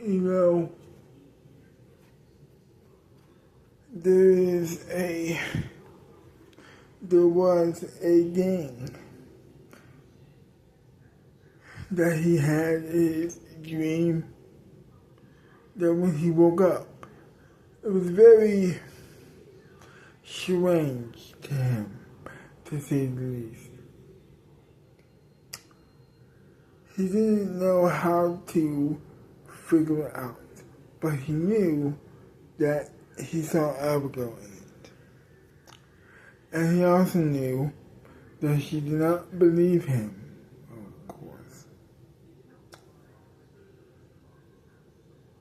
You know, there was a game that he had his dream that when he woke up, it was very strange to him, to say the least. He didn't know how to figure it out, but he knew that he saw Abigail in it. And he also knew that she did not believe him, of course.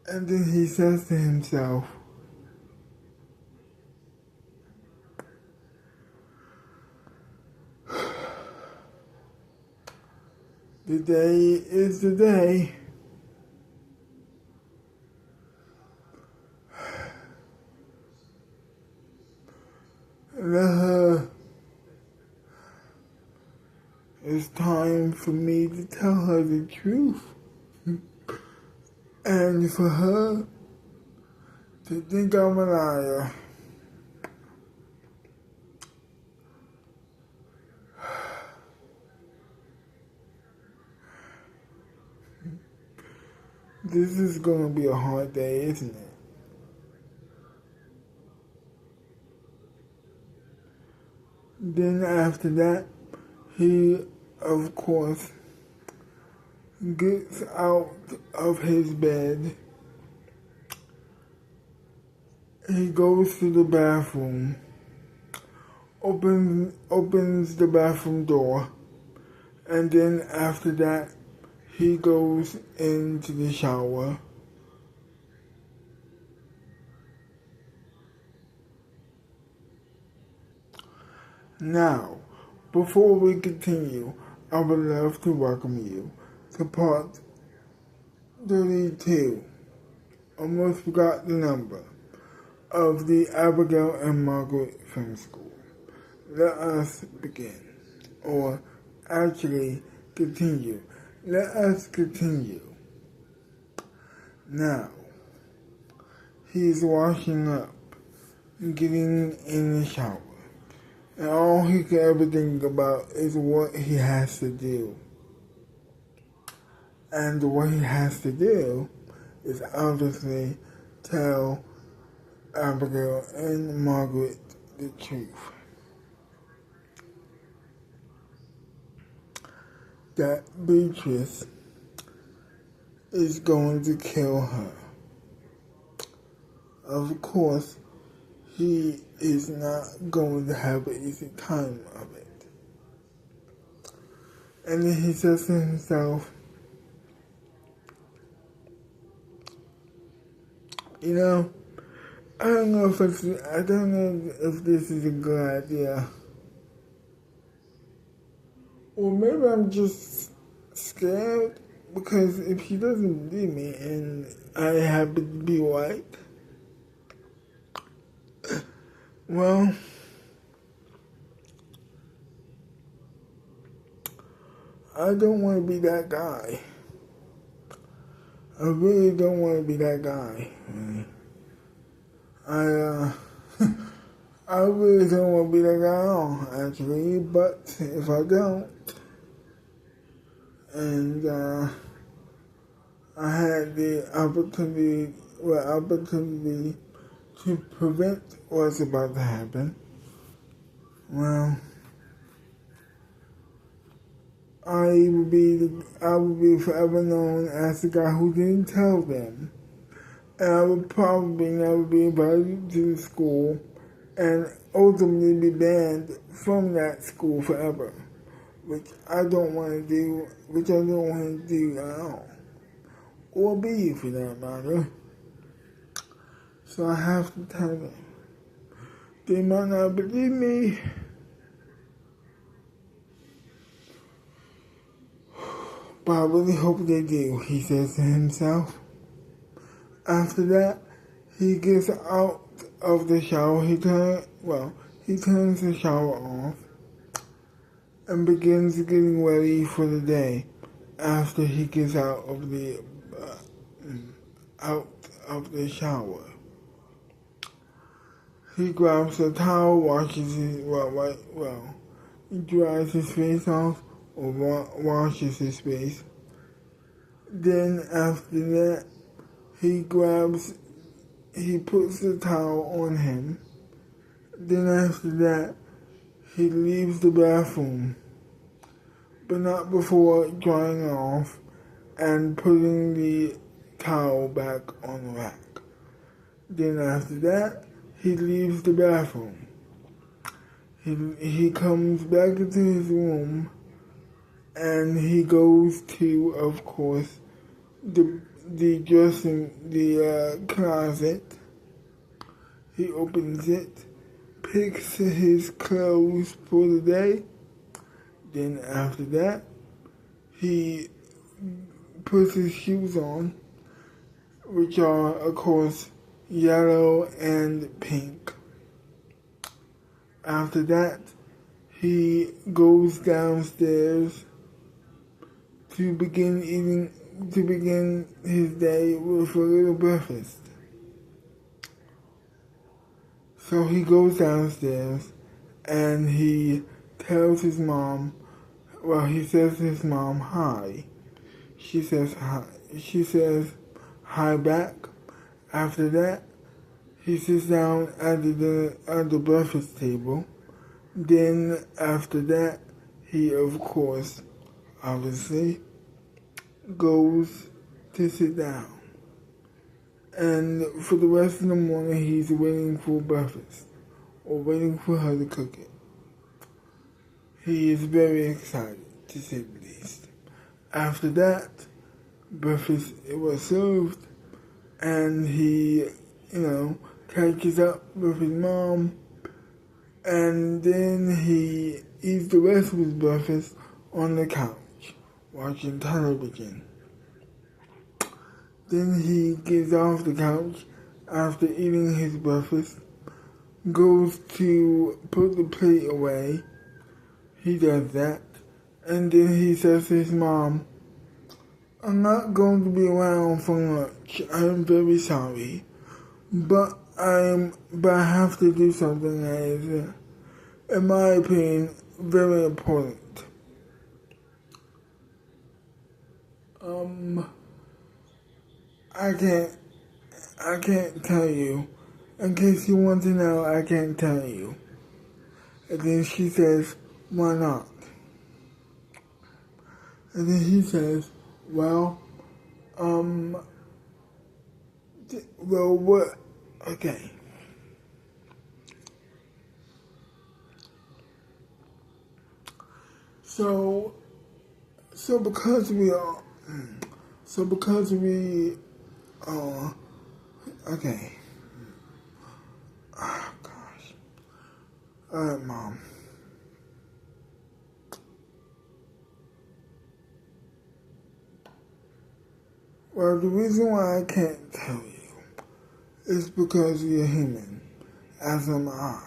And then he says to himself, the day is the day. It's time for me to tell her the truth. And for her to think I'm a liar. This is gonna be a hard day, isn't it? Then after that, he, of course, gets out of his bed. He goes to the bathroom, opens the bathroom door, and then after that, he goes into the shower. Now, before we continue, I would love to welcome you to part 32, almost forgot the number, of the Abigail and Margaret Film School. Let us begin, or actually continue. Let us continue. Now, he's washing up, getting in the shower. And all he can ever think about is what he has to do. And what he has to do is obviously tell Abigail and Margaret the truth. That Beatrice is going to kill her. Of course, he is not going to have an easy time of it. And then he says to himself, you know, I don't know if this is a good idea. Or maybe I'm just scared because if she doesn't believe me and I happen to be right, well, I don't want to be that guy. I really don't want to be that guy. I really don't want to be that guy at all, actually, but if I don't, and I had the opportunity to prevent what's about to happen, well, I would be forever known as the guy who didn't tell them. And I would probably never be invited to the school and ultimately be banned from that school forever, which I don't want to do at all. Or be for that matter. So I have to tell them. They might not believe me. But I really hope they do, he says to himself. After that, he gets out of the shower. He turns the shower off and begins getting ready for the day after he gets out of the out of the shower. He grabs a towel, washes his, he dries his face off or washes his face. Then after that, he puts the towel on him. Then after that, he leaves the bathroom, but not before drying off and putting the towel back on the rack. Then after that, he leaves the bathroom. He comes back into his room and he goes to, of course, the closet. He opens it, picks his clothes for the day. Then after that, he puts his shoes on, which are, of course, yellow and pink. After that, he goes downstairs to begin his day with a little breakfast. So he goes downstairs and he tells his mom, he says to his mom, hi. She says hi back. After that, he sits down at the breakfast table. Then after that, he of course, obviously, goes to sit down. And for the rest of the morning, he's waiting for breakfast, or waiting for her to cook it. He is very excited, to say the least. After that, breakfast was served, and he, catches up with his mom, and then he eats the rest of his breakfast on the couch, watching television. Then he gets off the couch after eating his breakfast, goes to put the plate away. He does that, and then he says to his mom, I'm not going to be around for lunch. I'm very sorry, but I have to do something that is, in my opinion, very important. I can't tell you. In case you want to know, I can't tell you. And then she says, why not? And then he says, what? Okay. So because we okay. Oh, gosh. Alright, Mom. Well, the reason why I can't tell you is because you're human, as am I,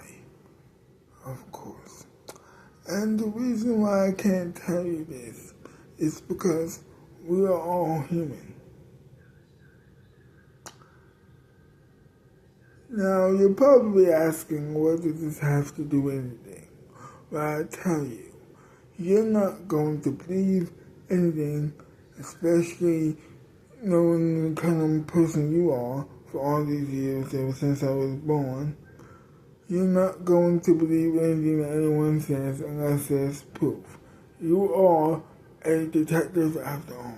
of course. And the reason why I can't tell you this is because we are all human. Now, you're probably asking, what does this have to do with anything? Well, I tell you, you're not going to believe anything, especially knowing the kind of person you are for all these years, ever since I was born. You're not going to believe anything that anyone says unless there's proof. You are a detective after all,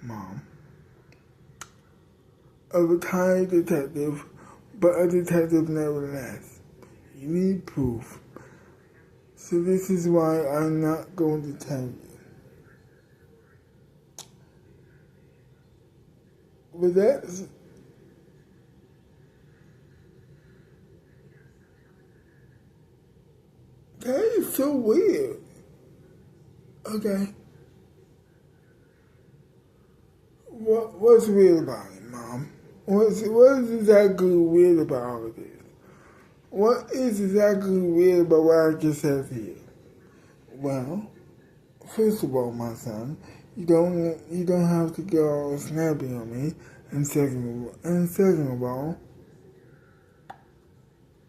Mom. A retired detective, but a detective nevertheless. You need proof. So this is why I'm not going to tell you. But that is so weird. Okay. What's weird about it, Mom? What is exactly weird about all of this? What is exactly weird about what I just said here? Well, first of all, my son, you don't have to get all snappy on me And second of all,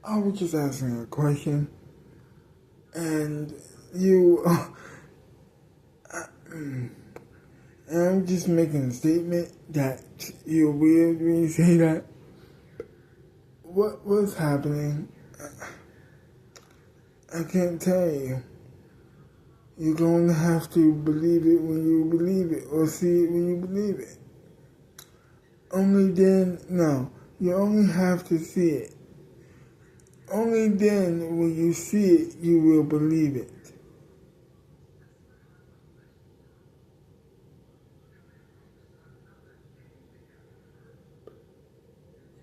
I was just asking a question, and you, and I'm just making a statement that you're weird when you say that. What's happening? I can't tell you. You're going to have to believe it when you believe it, or see it when you believe it. Only then, no, you only have to see it. Only then, when you see it, you will believe it.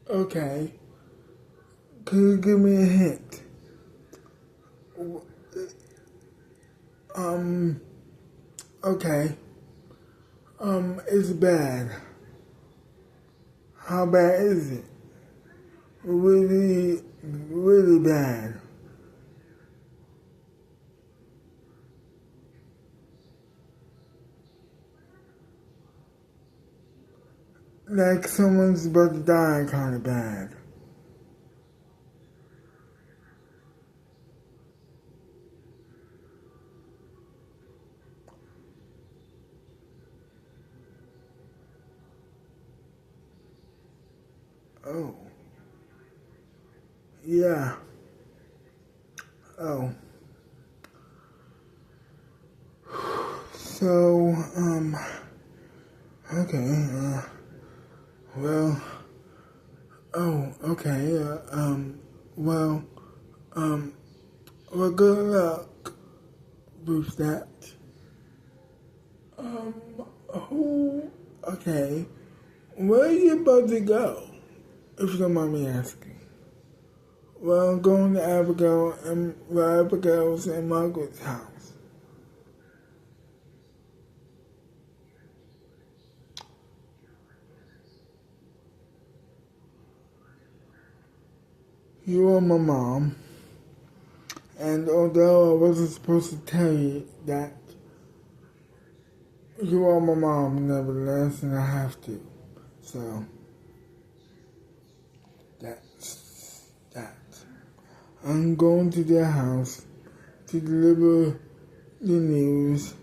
Okay, can you give me a hint? Okay, it's bad. How bad is it? Really, really bad. Like someone's about to die kind of bad. Oh. Yeah. Oh. So, okay, well, oh, okay, well, well, good luck with that. Um, who, okay, where are you about to go, if you don't mind me asking? Well, I'm going to Abigail's and Margaret's house. You are my mom, and although I wasn't supposed to tell you that, you are my mom nevertheless, and I have to. So, that's that. I'm going to their house to deliver the news,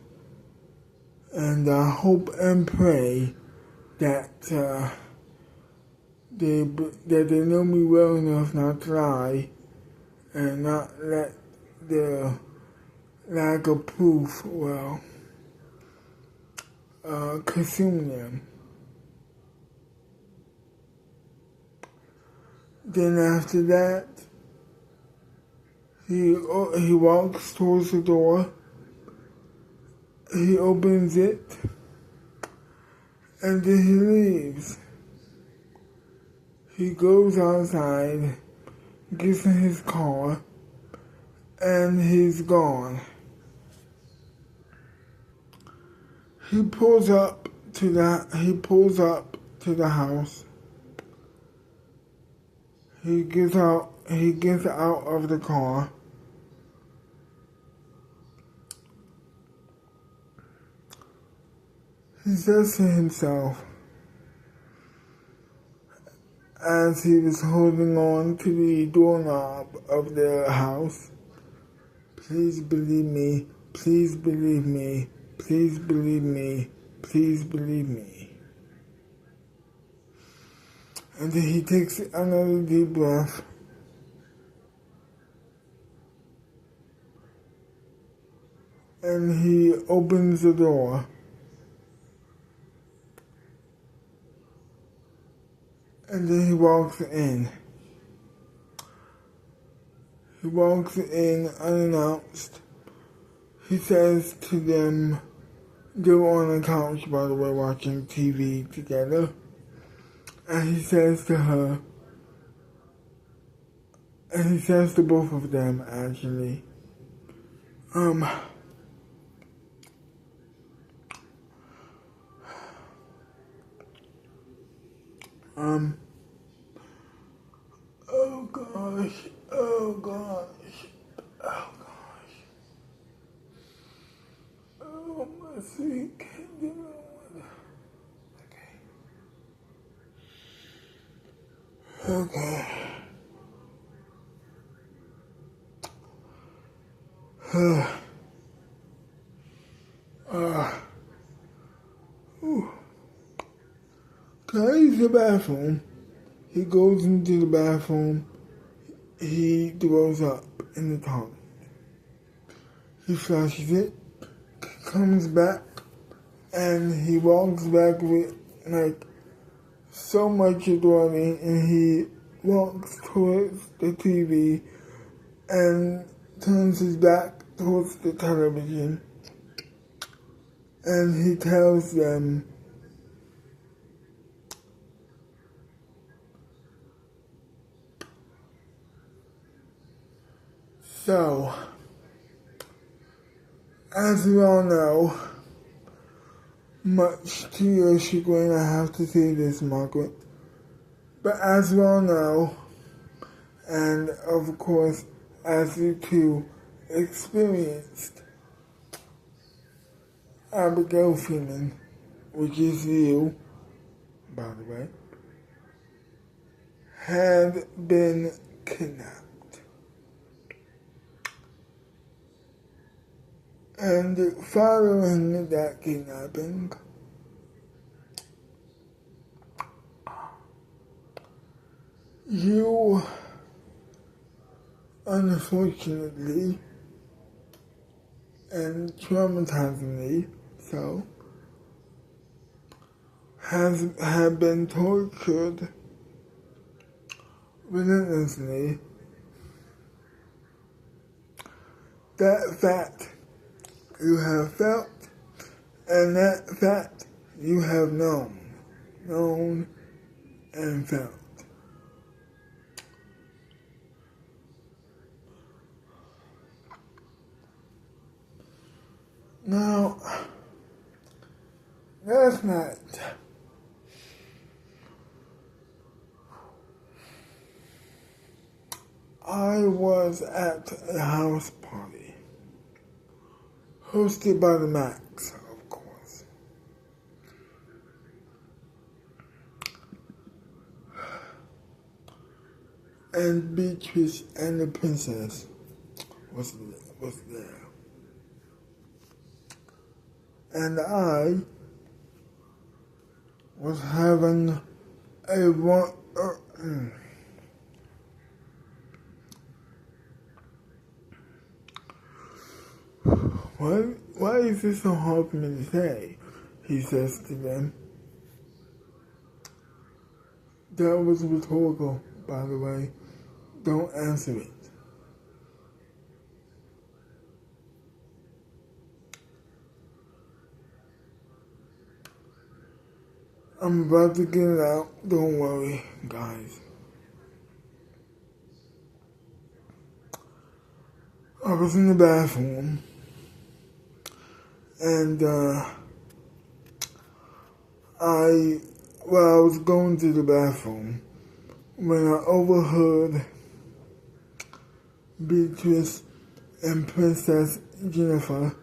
and I hope and pray that they know me well enough not to lie and not let the lack of proof, consume them. Then after that, he walks towards the door. He opens it, and then he leaves. He goes outside, gets in his car, and he's gone. He pulls up to the house. He gets out of the car. He says to himself, as he was holding on to the doorknob of the house, please believe me, please believe me, please believe me, please believe me. And then he takes another deep breath. And he opens the door. And then he walks in. He walks in unannounced. He says to them, they were on the couch, by the way, watching TV together. And he says to her, and he says to both of them, actually, oh gosh, oh gosh, oh gosh, oh my sweet Lord. Okay. Okay. Can I use the bathroom? He goes into the bathroom. He throws up in the toilet. He flushes it, comes back, and he walks back with like so much adrenaline, and he walks towards the TV and turns his back towards the television, and he tells them, so, as we all know, much to your chagrin, I have to say this, Margaret, but as we all know, and of course, as you two experienced, Abigail Freeman, which is you, by the way, had been kidnapped. And following that kidnapping, you, unfortunately, and traumatizingly so, have been tortured relentlessly. That fact you have felt, and that fact you have known and felt. Now, last night, I was at a house party, hosted by the Max, of course. And Beatrice and the princess was there. And I was having a why is this so hard for me to say? He says to them. That was rhetorical, by the way. Don't answer it. I'm about to get it out. Don't worry, guys. I was in the bathroom, and I was going to the bathroom when I overheard Beatrice and Princess Jennifer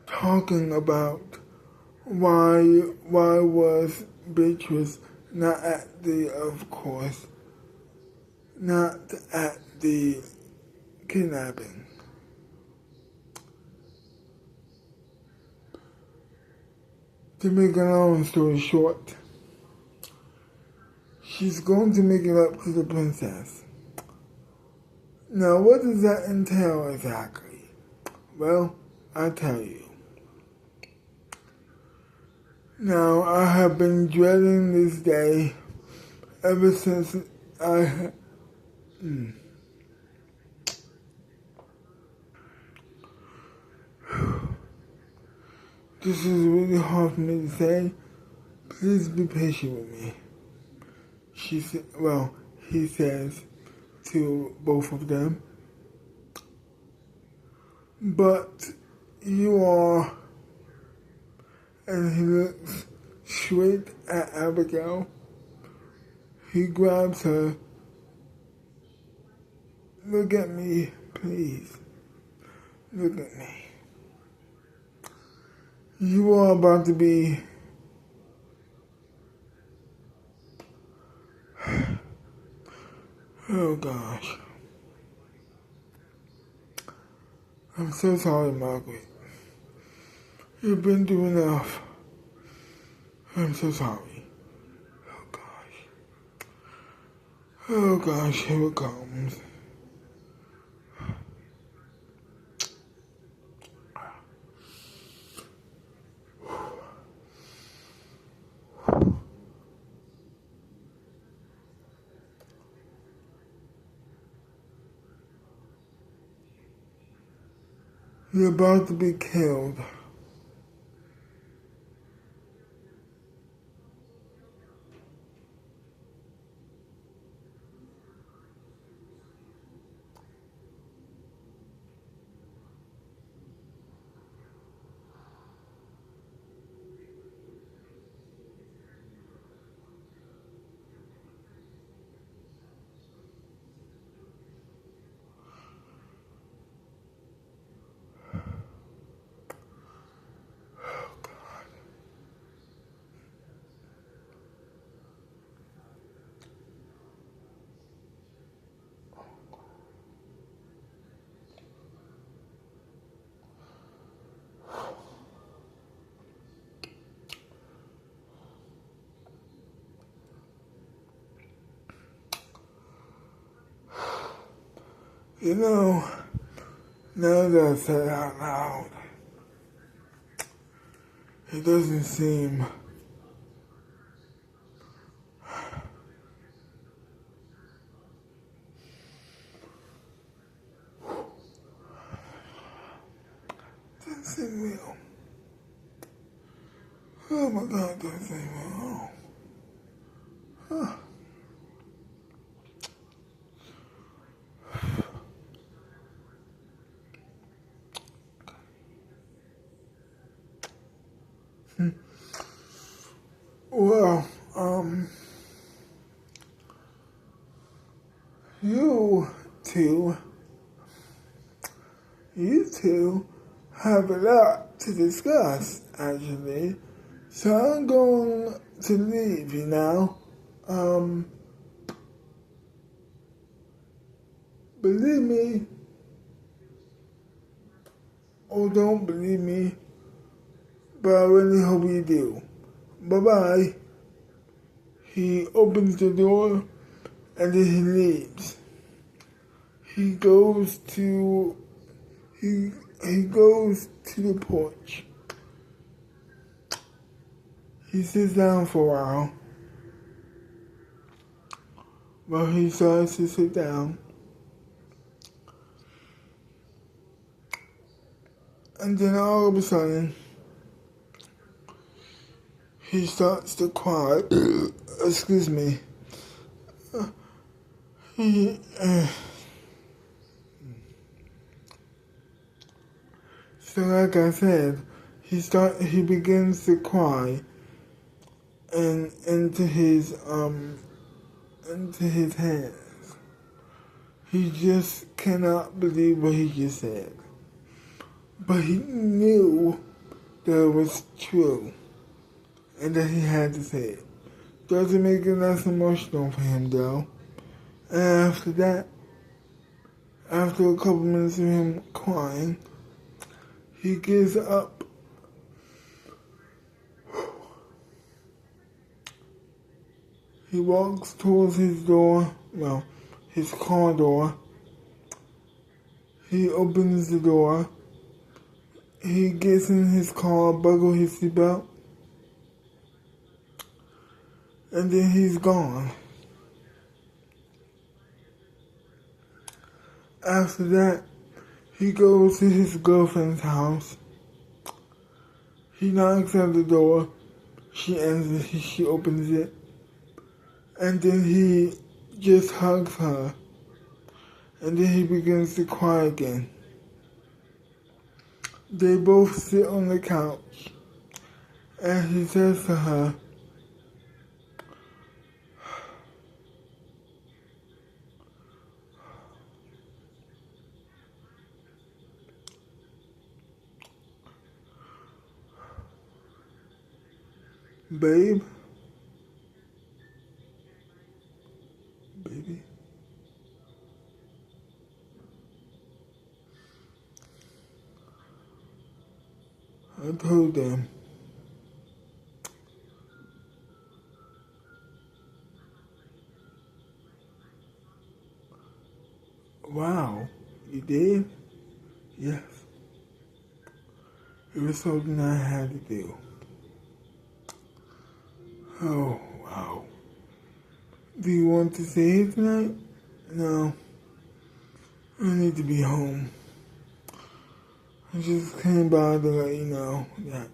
talking about why was Beatrice not at the kidnapping. To make a long story short, she's going to make it up to the princess. Now, what does that entail exactly? Well, I'll tell you. Now, I have been dreading this day ever since This is really hard for me to say. Please be patient with me. He says to both of them. But you are, and he looks straight at Abigail. He grabs her. Look at me, please. Look at me. You are about to be oh gosh. I'm so sorry, Margaret. You've been through enough. I'm so sorry. Oh gosh. Oh gosh, here it comes. You're about to be killed. You know, now that I said it out loud, it doesn't seem real. Oh my God, doesn't seem real. Huh. Well, you two, you two have a lot to discuss, actually. So I'm going to leave you now. Believe me, or don't believe me, but I really hope you do. Bye-bye. He opens the door and then he leaves. He goes to he goes to the porch. He sits down for a while. Well, he starts to sit down. And then all of a sudden, he starts to cry. Excuse me. He, so like I said, he begins to cry and into his hands. He just cannot believe what he just said. But he knew that it was true and that he had to say it. Doesn't make it less emotional for him though. And after that, after a couple minutes of him crying, he gets up. He walks towards his door, well, his car door. He opens the door. He gets in his car, buckles his seatbelt, and then he's gone. After that, he goes to his girlfriend's house. He knocks at the door. She answers, she opens it. And then he just hugs her. And then he begins to cry again. They both sit on the couch. And he says to her, Babe? Baby? I told them. Wow, you did? Yes. It was something I had to do. Oh, wow. Do you want to stay here tonight? No. I need to be home. I just came by to let you know that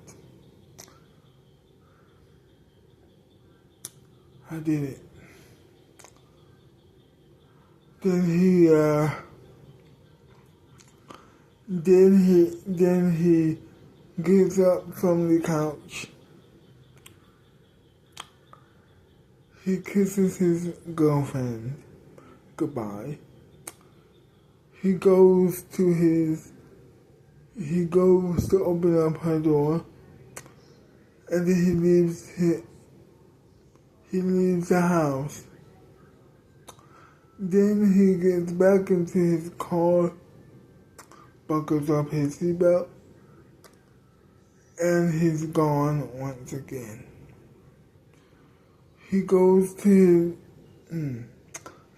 I did it. Then he gets up from the couch. He kisses his girlfriend goodbye. He goes to open up her door, and then he leaves the house. Then he gets back into his car, buckles up his seatbelt, and he's gone once again. He goes to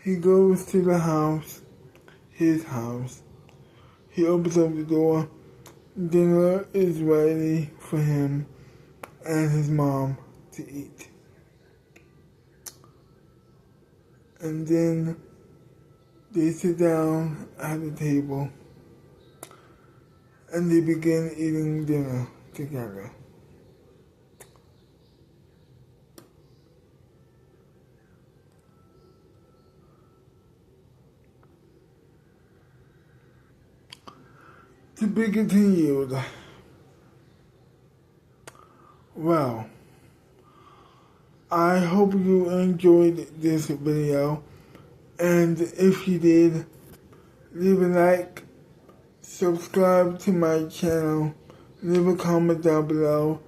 the house, his house. He opens up the door. Dinner is ready for him and his mom to eat. And then they sit down at the table and they begin eating dinner together. To be continued. Well, I hope you enjoyed this video, and if you did, leave a like, subscribe to my channel, leave a comment down below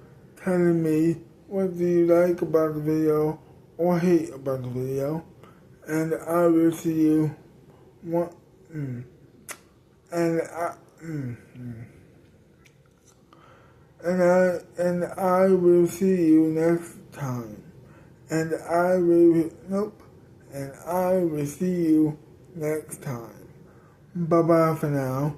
telling me what do you like about the video or hate about the video, and I will see you and I will see you next time. And I will see you next time. Bye bye for now.